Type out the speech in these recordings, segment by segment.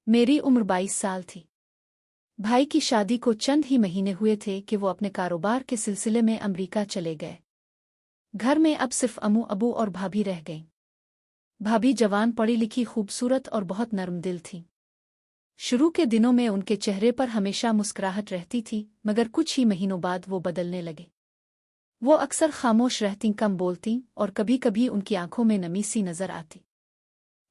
मेरी उम्र 22 साल थी। भाई की शादी को चंद ही महीने हुए थे कि वो अपने कारोबार के सिलसिले में अमेरिका चले गए। घर में अब सिर्फ अम्मू अबू और भाभी रह गईं। भाभी जवान, पढ़ी लिखी, खूबसूरत और बहुत नरम दिल थी। शुरू के दिनों में उनके चेहरे पर हमेशा मुस्कुराहट रहती थी, मगर कुछ ही महीनों बाद वो बदलने लगे। वो अक्सर खामोश रहती, कम बोलती और कभी-कभी उनकी आंखों में नमी सी नजर आती।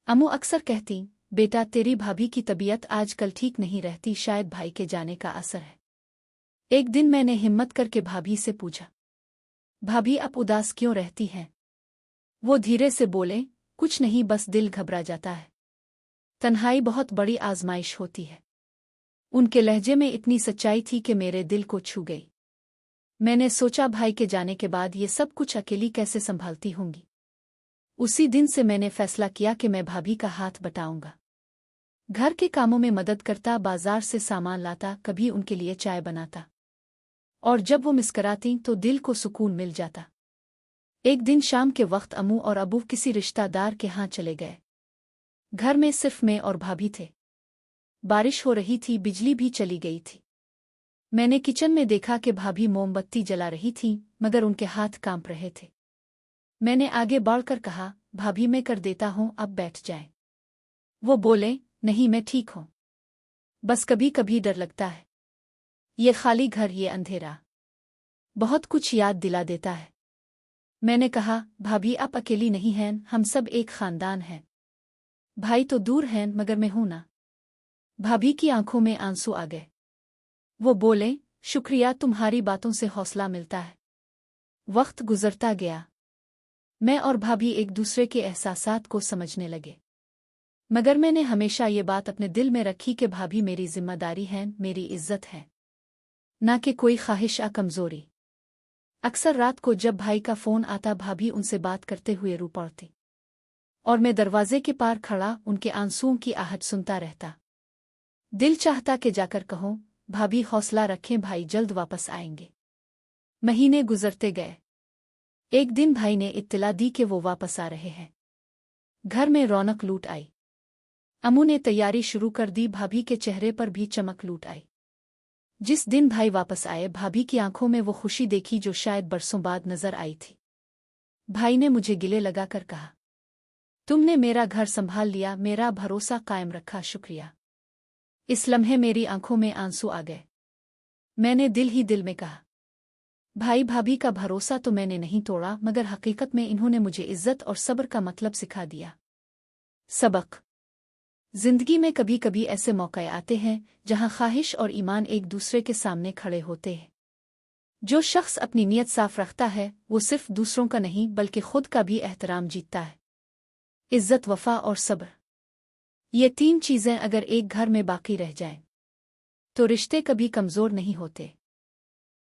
अम्मू अक्सर कहती, बेटा तेरी भाभी की तबीयत आजकल ठीक नहीं रहती, शायद भाई के जाने का असर है। एक दिन मैंने हिम्मत करके भाभी से पूछा, भाभी आप उदास क्यों रहती हैं? वो धीरे से बोले, कुछ नहीं, बस दिल घबरा जाता है। तन्हाई बहुत बड़ी आजमाइश होती है। उनके लहजे में इतनी सच्चाई थी कि मेरे दिल को छू गई। मैंने सोचा, भाई के जाने के बाद ये सब कुछ अकेली कैसे संभालती होंगी। उसी दिन से मैंने फैसला किया कि मैं भाभी का हाथ बटाऊंगा। घर के कामों में मदद करता, बाजार से सामान लाता, कभी उनके लिए चाय बनाता। और जब वो मुस्कुराती तो दिल को सुकून मिल जाता। एक दिन शाम के वक्त अम्मू और अबू किसी रिश्तेदार के यहाँ चले गए। घर में सिर्फ मैं और भाभी थे। बारिश हो रही थी, बिजली भी चली गई थी। मैंने किचन में देखा कि भाभी मोमबत्ती जला रही थीं, मगर उनके हाथ कांप रहे थे। मैंने आगे बढ़कर कहा, भाभी मैं कर देता हूँ, अब बैठ जाएं। वो बोले, नहीं मैं ठीक हूँ, बस कभी कभी डर लगता है। ये खाली घर, ये अंधेरा बहुत कुछ याद दिला देता है। मैंने कहा, भाभी आप अकेली नहीं हैं, हम सब एक खानदान हैं। भाई तो दूर हैं, मगर मैं हूं ना। भाभी की आंखों में आंसू आ गए। वो बोले, शुक्रिया, तुम्हारी बातों से हौसला मिलता है। वक्त गुजरता गया। मैं और भाभी एक दूसरे के एहसासात को समझने लगे। मगर मैंने हमेशा ये बात अपने दिल में रखी कि भाभी मेरी जिम्मेदारी है, मेरी इज्जत है, ना कि कोई ख्वाहिश या कमजोरी। अक्सर रात को जब भाई का फोन आता, भाभी उनसे बात करते हुए रो पड़ती और मैं दरवाजे के पार खड़ा उनके आंसुओं की आहट सुनता रहता। दिल चाहता कि जाकर कहूं, भाभी हौसला रखें, भाई जल्द वापस आएंगे। महीने गुजरते गए। एक दिन भाई ने इत्तला दी कि वो वापस आ रहे हैं। घर में रौनक लूट आई। अम्मू ने तैयारी शुरू कर दी, भाभी के चेहरे पर भी चमक लूट आई। जिस दिन भाई वापस आए, भाभी की आंखों में वो खुशी देखी जो शायद बरसों बाद नजर आई थी। भाई ने मुझे गिले लगाकर कहा, तुमने मेरा घर संभाल लिया, मेरा भरोसा कायम रखा, शुक्रिया। इस लम्हे मेरी आंखों में आंसू आ गए। मैंने दिल ही दिल में कहा, भाई भाभी का भरोसा तो मैंने नहीं तोड़ा, मगर हकीकत में इन्होंने मुझे इज्जत और सब्र का मतलब सिखा दिया। सबक। जिंदगी में कभी कभी ऐसे मौके आते हैं जहां ख्वाहिश और ईमान एक दूसरे के सामने खड़े होते हैं। जो शख्स अपनी नीयत साफ रखता है, वो सिर्फ दूसरों का नहीं बल्कि खुद का भी एहतराम जीतता है। इज्जत, वफा और सब्र, ये तीन चीजें अगर एक घर में बाकी रह जाएं, तो रिश्ते कभी कमजोर नहीं होते।